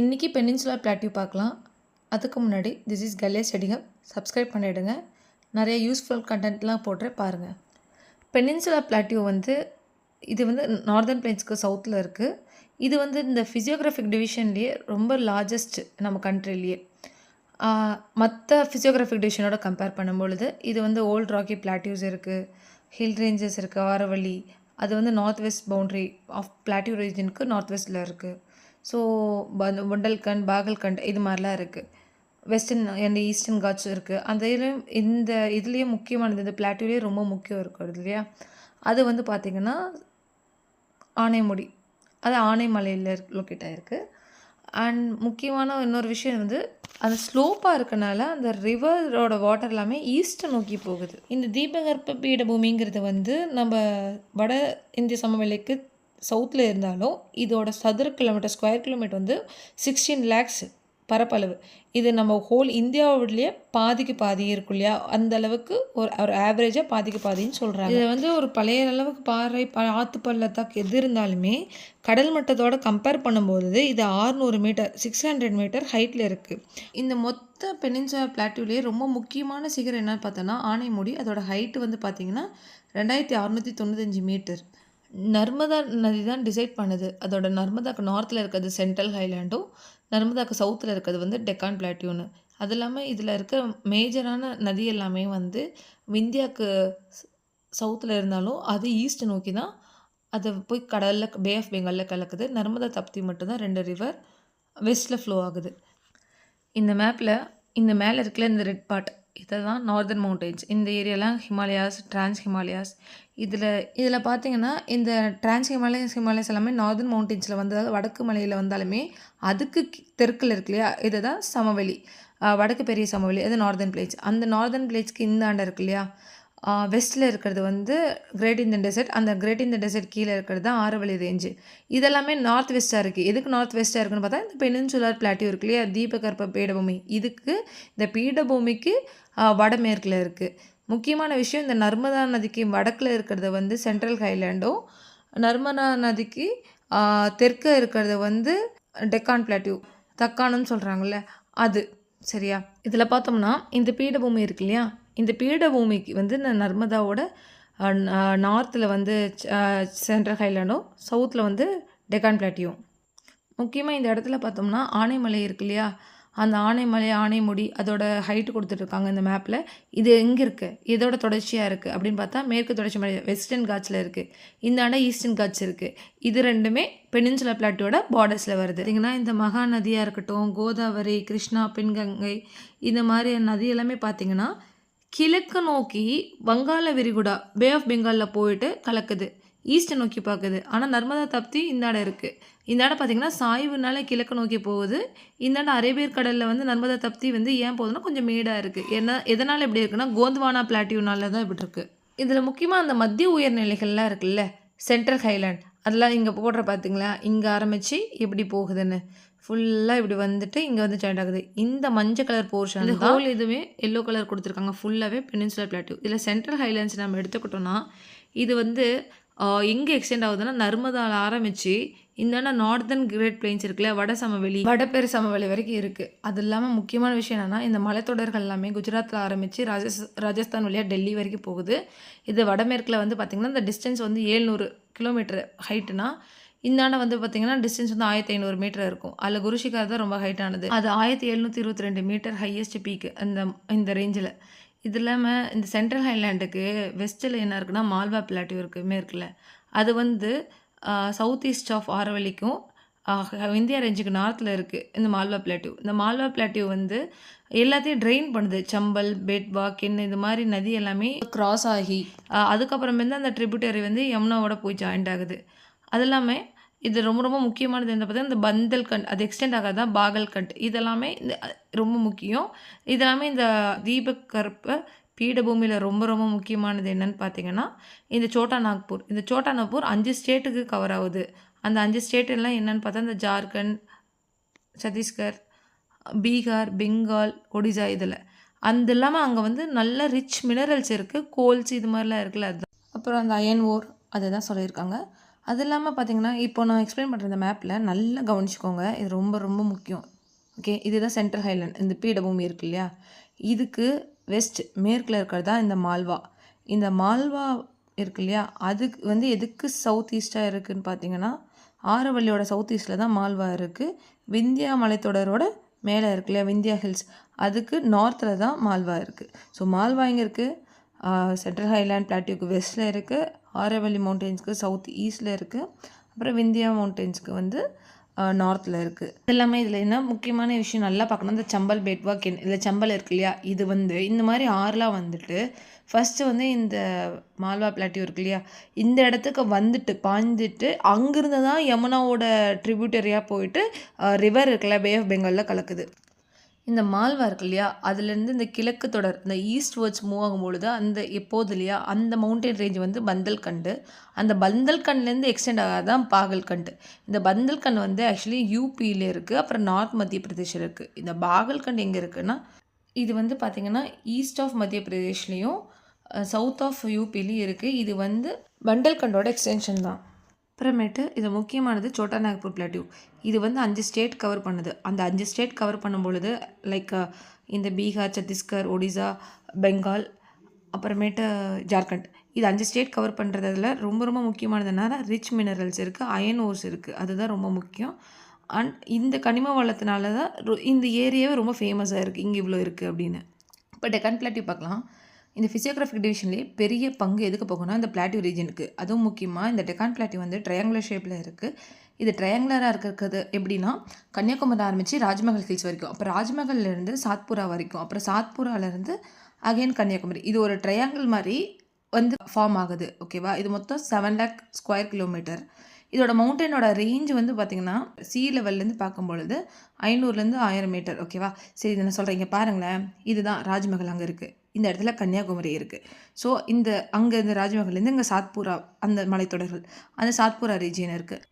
இன்றைக்கி peninsular plateau பார்க்கலாம். அதுக்கு முன்னாடி this is Kalle study hub. Subscribe பண்ணிவிடுங்க. நிறைய யூஸ்ஃபுல் கண்டென்ட்லாம் போடுறேன் பாருங்கள். பெனின்சுலர் பிளாட்டியூ இது நார்தர்ன் பிளேன்ஸ்க்கு சவுத்தில் இருக்குது. இது இந்த ஃபிசியோகிராஃபிக் டிவிஷன்லேயே ரொம்ப லார்ஜஸ்ட் நம்ம கண்ட்ரிலேயே. மற்ற ஃபிசியோகிராஃபிக் டிவிஷனோட கம்பேர் பண்ணும்பொழுது இது ஓல்ட் ராக்கி பிளாட்டியூஸ் இருக்குது, ஹில் ரேஞ்சஸ் இருக்குது, ஆரவல்லி. அது north west boundary of plateau ரீஜனுக்கு நார்த் வெஸ்ட்டில் இருக்குது. ஸோ புண்டல்கண்ட், பாகல்கண்ட் இது மாதிரிலாம் இருக்குது. வெஸ்டர்ன் அண்ட் ஈஸ்டர்ன் காட்ஸ் இருக்குது. அந்த இதுலேயே முக்கியமானது இந்த பிளாட்டியூலேயே ரொம்ப முக்கியம் இருக்கிறது இல்லையா, அது பார்த்திங்கன்னா ஆனைமுடி. அது ஆனைமலையில் லொக்கேட் ஆகிருக்கு. அண்ட் முக்கியமான இன்னொரு விஷயம் அந்த ஸ்லோப்பாக இருக்கனால அந்த ரிவரோட வாட்டர் எல்லாமே ஈஸ்ட்டை நோக்கி போகுது. இந்த தீபகற்ப பீடபூமிங்கிறது நம்ம வட இந்திய சமவெளிக்கு சவுத்தில் இருந்தாலும் இதோட சதுர கிலோமீட்டர், ஸ்கொயர் கிலோமீட்டர் 16 lakhs பரப்பளவு. இது நம்ம ஹோல் இந்தியாவிலேயே பாதிக்கு பாதி இருக்கும் இல்லையா, அந்த அளவுக்கு ஒரு ஆவரேஜாக பாதிக்கு பாதின்னு சொல்கிறாங்க. இது ஒரு பழைய அளவுக்கு பாறை ஆற்று பள்ளத்தாக்கு எது இருந்தாலுமே கடல் மட்டத்தோடு கம்பேர் பண்ணும்போது இது 600 மீட்டர் 600 மீட்டர் ஹைட்டில் இருக்குது. இந்த மொத்த பெனின்சுலர் பிளாட்டியூலேயே ரொம்ப முக்கியமான சிகரம் என்னன்னு பார்த்தோன்னா ஆனைமுடி. அதோட ஹைட்டு பார்த்திங்கன்னா 2695 மீட்டர். நர்மதா நதி தான் டிசைட் பண்ணுது. அதோட நர்மதாக்கு நார்த்தில் இருக்கிறது சென்ட்ரல் ஹைலாண்டும், நர்மதாக்கு சவுத்தில் இருக்கிறது டெக்கான் பிளாட்டியூன்னு. அது இல்லாமல் இதில் இருக்க மேஜரான நதி எல்லாமே இந்தியாவுக்கு சவுத்தில் இருந்தாலும் அது ஈஸ்ட் நோக்கி தான் அதை போய் கடலில் பே ஆஃப் பெங்காலில் கலக்குது. நர்மதா தப்தி மட்டும்தான் 2 ரிவர் வெஸ்ட்டில் ஃப்ளோ ஆகுது. இந்த மேப்பில் இந்த மேலே இருக்கிற இந்த ரெட் பார்ட் இதெல்லாம் நார்தர்ன் மவுண்டெயின்ஸ். இந்த ஏரியாலாம் ஹிமாலயாஸ், டிரான்ஸ் ஹிமாலயாஸ். இதில் பார்த்தீங்கன்னா இந்த டிரான்ஸ் ஹிமாலயாஸ் எல்லாமே நார்தர்ன் மவுண்டெயின்ஸில் வடக்கு மலையில் வந்தாலுமே அதுக்கு தெற்கில் இருக்கு இல்லையா, இதை தான் சமவெளி, வடக்கு பெரிய சமவெளி, அது நார்தர்ன் பிளேட்ஸ். அந்த நார்தர்ன் பிளேட்ஸ்க்கு இந்த ஆண்டை இருக்கு இல்லையா, வெஸ்ட்டில் இருக்கிறது கிரேட் இந்தியன் டெசர்ட். அந்த கிரேட் இந்தியன் டெசர்ட் கீழே இருக்கிறது தான் ஆரவல்லி ரேஞ்சு. இதெல்லாமே நார்த் வெஸ்ட்டாக இருக்குது. எதுக்கு நார்த் வெஸ்ட்டாக இருக்குன்னு பார்த்தா இந்த பெனின்சுலர் பிளாட்டியூ இருக்கு இல்லையா, தீபகற்ப பீடபூமி. இதுக்கு இந்த பீடபூமிக்கு வடமேற்கில் இருக்குது. முக்கியமான விஷயம், இந்த நர்மதா நதிக்கு வடக்கில் இருக்கிறது சென்ட்ரல் ஹைலாண்டும், நர்மதா நதிக்கு தெற்க இருக்கிறது டெக்கான் பிளாட்டியூ, தக்கானுன்னு சொல்கிறாங்கல்ல அது. சரியா, இதில் பார்த்தோம்னா இந்த பீடபூமி இருக்கு இல்லையா, இந்த பீடபூமிக்கு இந்த நர்மதாவோட நார்த்தில் சென்ட்ரல் ஹைலாண்டும், சவுத்தில் டெக்கான் பிளாட்டியூ. முக்கியமாக இந்த இடத்துல பார்த்தோம்னா ஆனைமலை இருக்கு இல்லையா, அந்த ஆனைமலை, ஆனைமுடி அதோட ஹைட்டு கொடுத்துட்ருக்காங்க இந்த மேப்பில். இது எங்கே இருக்குது, இதோட தொடர்ச்சியாக இருக்குது அப்படின்னு பார்த்தா மேற்கு தொடர்ச்சி மலை வெஸ்டர்ன் காட்ஸில் இருக்குது. இந்த ஆண்டை ஈஸ்டர்ன் காட்ஸ் இருக்குது. இது ரெண்டுமே பெனின்சுலர் பிளாட்டியோட பார்டர்ஸில் வருது. பார்த்திங்கன்னா இந்த மகா நதியாக இருக்கட்டும், கோதாவரி, கிருஷ்ணா, பெண்கங்கை, இந்த மாதிரி நதி எல்லாமே பார்த்திங்கன்னா கிழக்கு நோக்கி வங்காள விரிகுடா, பே ஆஃப் பெங்காலில் போயிட்டு கலக்குது, ஈஸ்ட்டை நோக்கி பார்க்குது. ஆனால் நர்மதா தப்தி இந்தாண்ட இருக்குது. இந்தாண்ட பார்த்திங்கன்னா சாய்வுனால கிழக்கு நோக்கி போகுது. இந்தாண்ட அரேபியர் கடலில் நர்மதா தப்தி ஏன் போகுதுன்னா கொஞ்சம் மேடாக இருக்குது. எதனால் இப்படி இருக்குன்னா கோந்த்வானா பிளாட்டியூனால தான் இப்படி இருக்குது. இதில் முக்கியமாக அந்த மத்திய உயர்நிலைகள்லாம் இருக்குல்ல, சென்ட்ரல் ஹைலாண்ட், அதெல்லாம் இங்கே போடுற பார்த்திங்களா, இங்கே ஆரம்பித்து எப்படி போகுதுன்னு ஃபுல்லாக இப்படி இங்கே ஜாயின் ஆகுது. இந்த மஞ்சள் கலர் போர்ஷன் ஹோல் இதுவே எல்லோ கலர் கொடுத்துருக்காங்க, ஃபுல்லாகவே பெனின்சுலர் பிளாட்டியூ. இதில் சென்ட்ரல் ஹைலாண்ட்ஸ் நம்ம எடுத்துக்கிட்டோன்னா இது எங்கே எக்ஸ்டெண்ட் ஆகுதுன்னா நர்மதாவில் ஆரம்பித்து இந்தாண்ட நார்தர்ன் கிரேட் பிளெயின்ஸ் இருக்குல்ல, வட சமவெளி, வடபெரு சமவெளி வரைக்கும் இருக்குது. அது இல்லாமல் முக்கியமான விஷயம் என்னென்னா இந்த மலைத்தொடர்கள் எல்லாமே குஜராத்தில் ஆரம்பித்து ராஜஸ்தான் வழியாக டெல்லி வரைக்கும் போகுது. இது வடமேற்கில் பார்த்திங்கன்னா இந்த டிஸ்டன்ஸ் 700 கிலோமீட்டர் ஹைட்டுனா, இந்தாண்ட பார்த்திங்கன்னா டிஸ்டன்ஸ் 1500 மீட்டர் இருக்கும். அதில் குருஷிகார் தான் ரொம்ப ஹைட்டானது. அது 1722 மீட்டர் ஹையஸ்ட் பீக்கு இந்த ரேஞ்சில். இது இல்லாமல் இந்த சென்ட்ரல் ஹைலாண்டுக்கு வெஸ்ட்டில் என்ன இருக்குன்னா மால்வா பிளாட்டியூ இருக்குது மேற்கில். அது சவுத் ஈஸ்ட் ஆஃப் ஆரவல்லிக்கும் இந்தியா ரேஞ்சுக்கு நார்த்தில் இருக்குது இந்த மால்வா பிளாட்டியூ. இந்த மால்வா பிளாட்டியூ எல்லாத்தையும் ட்ரெயின் பண்ணுது. சம்பல், பெட்வா, கென் இது மாதிரி நதி எல்லாமே கிராஸ் ஆகி அதுக்கப்புறமே அந்த ட்ரிபியூட்டரி யமுனாவோட போய் ஜாயிண்ட் ஆகுது. அது இல்லாமல் இது ரொம்ப ரொம்ப முக்கியமானது என்ன பார்த்தா இந்த பந்தல்கண்ட், அது எக்ஸ்டெண்ட் ஆகாதான் பாகல்கண்ட், இதெல்லாமே ரொம்ப முக்கியம். இதெல்லாமே இந்த தீபகற்ப பீடபூமியில் ரொம்ப ரொம்ப முக்கியமானது என்னன்னு பார்த்தீங்கன்னா இந்த சோட்டா நாக்பூர். இந்த சோட்டா நாக்பூர் 5 ஸ்டேட்டுக்கு கவர் ஆகுது. அந்த 5 ஸ்டேட் எல்லாம் என்னென்னு பார்த்தா இந்த ஜார்க்கண்ட், சத்தீஸ்கர், பீகார், பெங்கால், ஒடிசா. இதில் அது இல்லாமல் அங்கே நல்ல ரிச் மினரல்ஸ் இருக்குது, கோல்ஸ் இது மாதிரிலாம் இருக்குல்ல, அதுதான். அப்புறம் அந்த அயன் ஓர் அதை தான் சொல்லியிருக்காங்க. அது இல்லாமல் பார்த்தீங்கன்னா, இப்போ நான் எக்ஸ்பிளைன் பண்ணுற இந்த மேப்பில் நல்லா கவனிச்சுக்கோங்க. இது ரொம்ப ரொம்ப முக்கியம். ஓகே, இதுதான் சென்ட்ரல் ஹைலேண்ட். இந்த பீடபூமி இருக்கு இல்லையா, இதுக்கு வெஸ்ட் மேற்கில் இருக்கிறது தான் இந்த மால்வா. இந்த மால்வா இருக்கு இல்லையா, அதுக்கு வந்து எதுக்கு சவுத் ஈஸ்ட்டாக இருக்குதுன்னு பார்த்தீங்கன்னா, ஆரவல்லியோட சவுத் ஈஸ்ட்டில் தான் மால்வா இருக்குது. விந்தியா மலைத்தொடரோட மேலே இருக்கு இல்லையா, விந்தியா ஹில்ஸ், அதுக்கு நார்த்தில் தான் மால்வா இருக்குது. ஸோ மால்வா எங்கே இருக்குது? சென்ட்ரல் ஹைலேண்ட் பிளாட்டியூக்கு வெஸ்ட்டில் இருக்குது, ஆரவல்லி மவுண்டெயின்ஸ்க்கு சவுத் ஈஸ்டில் இருக்குது, அப்புறம் விந்தியா மவுண்டெயின்ஸ்க்கு வந்து நார்த்தில் இருக்குது. இது எல்லாமே இதில் என்ன முக்கியமான விஷயம் நல்லா பார்க்கணும், இந்த சம்பல் பேட்வா கென் இதில் சம்பல் இருக்கு இல்லையா, இது வந்து இந்த மாதிரி ஆறுலாம் வந்துட்டு ஃபஸ்ட்டு வந்து இந்த மால்வா பிளாட்டியூ இருக்கு இல்லையா, இந்த இடத்துக்கு வந்துட்டு பாய்ந்துட்டு அங்கேருந்து தான் யமுனாவோட ட்ரிபியூட்டரியாக போயிட்டு ரிவர் இருக்குல்ல, பே ஆஃப் பெங்காலில் கலக்குது. இந்த மால்வா இருக்கு இல்லையா, அதுலேருந்து இந்த கிழக்கு தொடர் இந்த ஈஸ்ட் வேர்ட்ஸ் மூவ் ஆகும்பொழுது அந்த எப்போது இல்லையா, அந்த மவுண்டன் ரேஞ்ச் வந்து பந்தல்கண்டு, அந்த பந்தல்கண்ட்லேருந்து எக்ஸ்டெண்ட் ஆகாதான் பாகல்கண்ட். இந்த பந்தல்கண்ட் வந்து ஆக்சுவலி யூபியில் இருக்குது, அப்புறம் நார்த் மத்திய பிரதேஷில் இருக்குது. இந்த பாகல்கண்ட் எங்கே இருக்குன்னா, இது வந்து பார்த்திங்கன்னா ஈஸ்ட் ஆஃப் மத்திய பிரதேஷ்லேயும் சவுத் ஆஃப் யூபிலையும் இருக்குது. இது வந்து பண்டல்கண்டோட எக்ஸ்டென்ஷன் தான். அப்புறமேட்டு இது முக்கியமானது சோட்டா நாக்பூர் பிளாட்டியூ. இது வந்து 5 ஸ்டேட் கவர் பண்ணுது. அந்த 5 ஸ்டேட் கவர் பண்ணும் பொழுது லைக் இந்த பீகார், சத்தீஸ்கர், ஒடிசா, பெங்கால், அப்புறமேட்டு ஜார்க்கண்ட், இது 5 ஸ்டேட் கவர் பண்ணுறதுல ரொம்ப ரொம்ப முக்கியமானது என்னன்னா, ரிச் மினரல்ஸ் இருக்குது, அயன் ஓர்ஸ் இருக்குது, அதுதான் ரொம்ப முக்கியம். அண்ட் இந்த கனிம வளத்தினால தான் இந்த ஏரியாவே ரொம்ப ஃபேமஸாக இருக்குது, இங்கே இவ்வளோ இருக்குது அப்படின்னு. இப்போ டெக்கான் பிளாட்டியூ பார்க்கலாம். இந்த ஃபிசியோகிராஃபிக் டிவிஷன்லேயே பெரிய பங்கு எதுக்கு போகணும்னா இந்த பிளாட்டியூ ரீஜனுக்கு. அதுவும் முக்கியமாக இந்த டெக்கான் பிளாட்டியூ வந்து ட்ரையாங்குலர் ஷேப்பில் இருக்குது. இது ட்ரையாங்குலராக இருக்கிறது எப்படின்னா, கன்னியாகுமரி ஆரம்பித்து ராஜ்மஹல் ஹில்ஸ் வரைக்கும், அப்புறம் ராஜ்மஹல்லேருந்து சாத்புரா வரைக்கும், அப்புறம் சாத்புராலேருந்து அகைன் கன்னியாகுமரி, இது ஒரு ட்ரையாங்கிள் மாதிரி வந்து ஃபார்ம் ஆகுது. ஓகேவா, இது மொத்தம் 7 lakh ஸ்கொயர் கிலோமீட்டர். இதோட மவுண்டனோட ரேஞ்ச் வந்து பார்த்திங்கன்னா சி லெவல்லேருந்து பார்க்கும்பொழுது 500லேருந்து 1000 மீட்டர். ஓகேவா, சரி இதை நான் சொல்கிறேன், இங்கே பாருங்களேன், இதுதான் ராஜ்மஹல் அங்கே இருக்குது, இந்த இடத்துல கன்னியாகுமரி இருக்குது. ஸோ இந்த அங்கே இந்த ராஜ்மஹல்லேருந்து இங்கே சாத்புரா அந்த மலைத்தொடர்கள், அந்த சாத்புரா ரீஜியன் இருக்குது.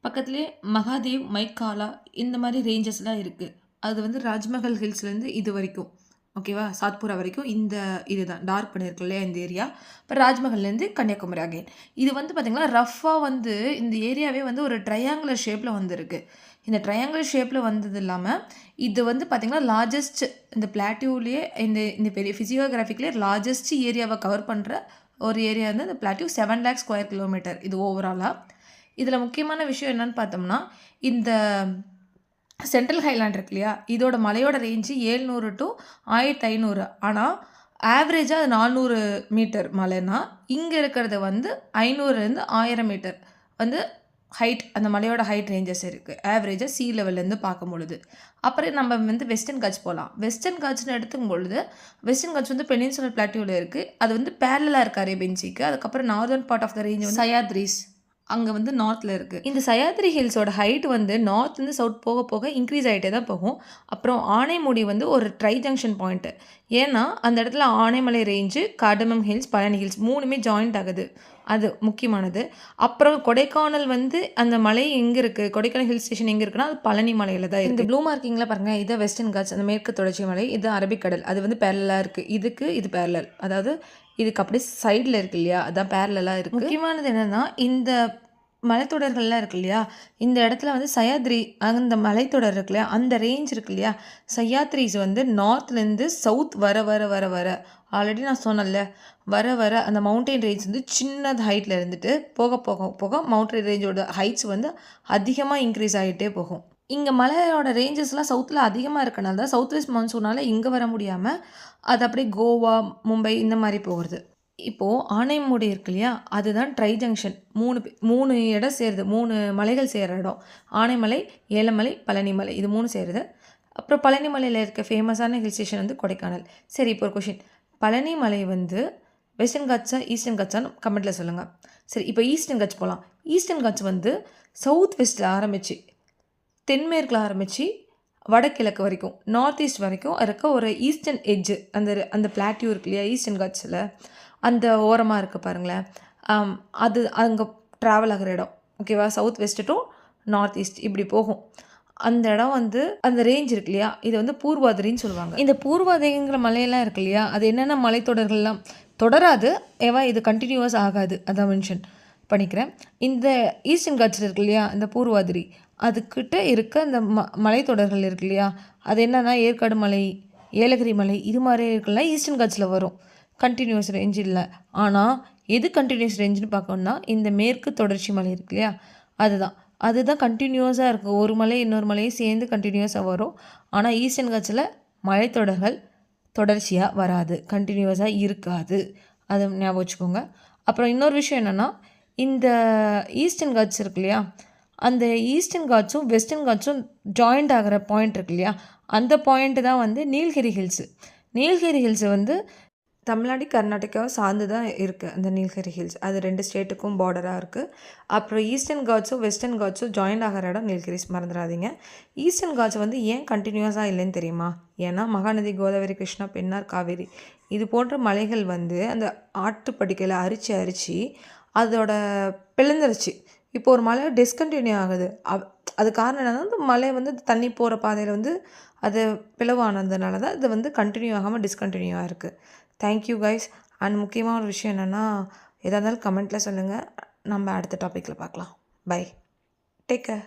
பக்கத்துலேயே மகாதேவ், மைக்காலா இந்த மாதிரி ரேஞ்சஸ்லாம் இருக்குது. அது வந்து ராஜ்மஹல் ஹில்ஸ்லேருந்து இது வரைக்கும், ஓகேவா, சாத்புரா வரைக்கும் இந்த இதுதான் டார்க் பண்ணியிருக்கு இல்லையா இந்த ஏரியா. இப்போ ராஜ்மஹல்லேருந்து கன்னியாகுமரி அகைன் இது வந்து பார்த்திங்கன்னா ரஃப்பாக வந்து இந்த ஏரியாவே வந்து ஒரு ட்ரையாங்குலர் ஷேப்பில் வந்துருக்கு. இந்த ட்ரையாங்குலர் ஷேப்பில் வந்தது இல்லாமல் இது வந்து பார்த்திங்கன்னா லார்ஜஸ்ட் இந்த பிளாட்டியூலேயே இந்த பெரிய ஃபிசியோகிராஃபிக்லேயே லார்ஜஸ்ட் ஏரியாவை கவர் பண்ணுற ஒரு ஏரியா வந்து இந்த பிளாட்டியூ 7 lakh ஸ்கொயர் கிலோமீட்டர் இது ஓவராலாக. இதில் முக்கியமான விஷயம் என்னென்னு பார்த்தோம்னா, இந்த சென்ட்ரல் ஹைலேண்ட் இருக்கு இல்லையா, இதோட மலையோட ரேஞ்சு 700 to 1500. ஆனால் ஆவரேஜாக அது 400 மீட்டர் மலைனா, இங்கே இருக்கிறது வந்து 500லேருந்து 1000 மீட்டர் வந்து ஹைட், அந்த மலையோட ஹைட் ரேஞ்சஸ் இருக்குது ஆவரேஜாக சி லெவல்லேருந்து பார்க்கும் பொழுது. அப்புறம் நம்ம வந்து வெஸ்டர்ன் காட்ஸ் போகலாம். வெஸ்டர்ன் காட்ஸ்னு எடுத்துக்கும் பொழுது வெஸ்டர்ன் காட்ஸ் வந்து பெனின்சுலர் பிளாட்டியூவில் இருக்குது. அது வந்து பேரலாக இருக்குது அரேபியன் சீக்கு. அதுக்கப்புறம் northern part of the range வந்து சயாத்ரீஸ் அங்கே வந்து நார்த்தில் இருக்குது. இந்த சயாத்ரி ஹில்ஸோட ஹைட் வந்து நார்த்லேருந்து சவுத் போக போக இன்க்ரீஸ் ஆகிட்டே தான் போகும். அப்புறம் ஆனைமுடி வந்து ஒரு ட்ரை ஜங்ஷன் பாயிண்ட்டு. ஏன்னா அந்த இடத்துல Anaimalai range, cardamom hills, Palani hills 3மே ஜாயிண்ட் ஆகுது, அது முக்கியமானது. அப்புறம் கொடைக்கானல் வந்து அந்த மலை எங்கே இருக்குது, கொடைக்கானல் ஹில் ஸ்டேஷன் எங்கே இருக்குன்னா அது பழனி மலையில் தான் இருக்குது. இந்த ப்ளூ மார்க்கிங்கில் பாருங்கள், இது வெஸ்டர்ன் காட்ஸ் அந்த மேற்கு தொடர்ச்சி மலை, இது அரபிக்கடல், அது வந்து பேரலாக இருக்குது. இதுக்கு இது பேரலல், அதாவது இதுக்கு அப்படியே சைடில் இருக்குது இல்லையா, அதுதான் பேரலாக இருக்குது. முக்கியமானது என்னென்னா இந்த மலைத்தொடர்கள்லாம் இருக்கு இல்லையா, இந்த இடத்துல வந்து சயாத்ரி அந்த மலைத்தொடர் இருக்கு இல்லையா, அந்த ரேஞ்ச் இருக்கு இல்லையா, சயாத்ரிஸ் வந்து நார்த்லேருந்து சவுத் வர வர வர வர ஆல்ரெடி நான் சொன்னேன்ல, வர வர அந்த மவுண்டைன் ரேஞ்ச் வந்து சின்னது ஹைட்டில் இருந்துட்டு போக போக போக மவுண்டைன் ரேஞ்சோட ஹைட்ஸ் வந்து அதிகமாக இன்க்ரீஸ் ஆகிட்டே போகும். இங்கே மலையோட ரேஞ்சஸ்லாம் சவுத்தில் அதிகமாக இருக்கனால தான் சவுத் வெஸ்ட் மான்சூனால் இங்கே வர முடியாமல் அது அப்படியே கோவா, மும்பை இந்த மாதிரி போகிறது. இப்போது ஆனைமுடி இருக்கு இல்லையா, அதுதான் ட்ரை ஜங்ஷன். 3 இடம் சேருது, 3 மலைகள் சேர்கிற இடம். ஆனைமலை, ஏலமலை, பழனிமலை, இது 3 சேருது. அப்புறம் பழனிமலையில் இருக்க ஃபேமஸான ஹில் ஸ்டேஷன் வந்து கொடைக்கானல். சரி, இப்போ ஒரு கொஷின், பழனிமலை வந்து வெஸ்டர்ன் காட்ஸா ஈஸ்டர்ன் காட்ஸான்னு கமெண்ட்டில் சொல்லுங்கள். சரி, இப்போ ஈஸ்டர்ன் காட்ஸ் போகலாம். ஈஸ்டர்ன் காட்ஸ் வந்து சவுத் வெஸ்ட்டில் ஆரம்பித்து தென்மேற்கில் ஆரம்பித்து வடகிழக்கு வரைக்கும் நார்த் ஈஸ்ட் வரைக்கும் இருக்க ஒரு ஈஸ்டர்ன் எட்ஜு, அந்த பிளாட்டியூ இருக்கு இல்லையா ஈஸ்டர்ன் காட்ஸில் அந்த ஓரமாக இருக்குது பாருங்களேன், அது அங்கே ட்ராவல் ஆகிற இடம். ஓகேவா, south west to north east இப்படி போகும். அந்த இடம் வந்து அந்த ரேஞ்ச் இருக்கு இல்லையா, இது வந்து பூர்வாதிரின்னு சொல்லுவாங்க. இந்த பூர்வாதிரிங்கிற மலையெல்லாம் இருக்கு இல்லையா, அது என்னென்ன மலைத்தொடர்கள்லாம் தொடராது, ஏவா இது கண்டினியூவஸ் ஆகாது, அதான் மென்ஷன். பண்ணிக்கிறேன். இந்த ஈஸ்டர்ன் காட்ஸ் இருக்கு இல்லையா, இந்த பூர்வாதிரி அதுக்கிட்ட இருக்க அந்த மலைத்தொடர்கள் இருக்கு இல்லையா, அது என்னன்னா ஏற்காடு மலை, ஏலகிரி மலை இது மாதிரி இருக்கலாம் ஈஸ்டர்ன் காட்ஸில் வரும். கண்டினியூஸ் ரேஞ்ச் இல்லை. ஆனால் எது கண்டினியூஸ் ரேஞ்சுன்னு பார்க்கணுன்னா இந்த மேற்கு தொடர்ச்சி மலை இருக்கு இல்லையா, அதுதான் கண்டினியூஸாக இருக்குது. ஒரு மலை இன்னொரு மலையும் சேர்ந்து கண்டினியூஸாக வரும். ஆனால் ஈஸ்டர்ன் காட்ஸில் மலைத்தொடர்கள் தொடர்ச்சியாக வராது, கண்டினியூஸாக இருக்காது. அதை ஞாபகம் வச்சுக்கோங்க. அப்புறம் இன்னொரு விஷயம் என்னென்னா, இந்த ஈஸ்டர்ன் காட்ஸ் இருக்கு இல்லையா, அந்த ஈஸ்டர்ன் காட்ஸும் வெஸ்டர்ன் காட்ஸும் ஜாயிண்ட் ஆகிற பாயிண்ட் இருக்கு இல்லையா, அந்த பாயிண்ட்டு தான் வந்து நீலகிரி ஹில்ஸு. நீலகிரி ஹில்ஸு வந்து தமிழ்நாடு கர்நாடகாவை சார்ந்து தான் இருக்குது அந்த நீலகிரி ஹில்ஸ். அது 2 ஸ்டேட்டுக்கும் பார்டராக இருக்குது. அப்புறம் ஈஸ்டர்ன் காட்ஸும் வெஸ்டர்ன் காட்ஸும் ஜாயிண்ட் ஆகிற இடம் நீலகிரிஸ், மறந்துடாதீங்க. ஈஸ்டர்ன் காட்ஸ் வந்து ஏன் கண்டினியூஸாக இல்லைன்னு தெரியுமா? ஏன்னா மகாநதி, கோதாவரி, கிருஷ்ணா, பெண்ணார், காவேரி இது போன்ற மலைகள் வந்து அந்த ஆற்றுப்படுக்கையில் அரித்து அதோட பிளந்துருச்சு. இப்போ ஒரு மலை டிஸ்கண்டினியூ ஆகுது. அது காரணம் என்னன்னா, அந்த மலை வந்து தண்ணி போகிற பாதையில் வந்து அது பிளவானதுனால தான் இது வந்து கண்டினியூ ஆகாமல் டிஸ்கண்டினியூ ஆகிருக்கு. Thank you guys. அண்ட் முக்கியமான ஒரு விஷயம் என்னென்னா, எதாக இருந்தாலும் கமெண்ட்டில் சொல்லுங்கள். நம்ம அடுத்த டாப்பிக்கில் பார்க்கலாம். Bye, take care.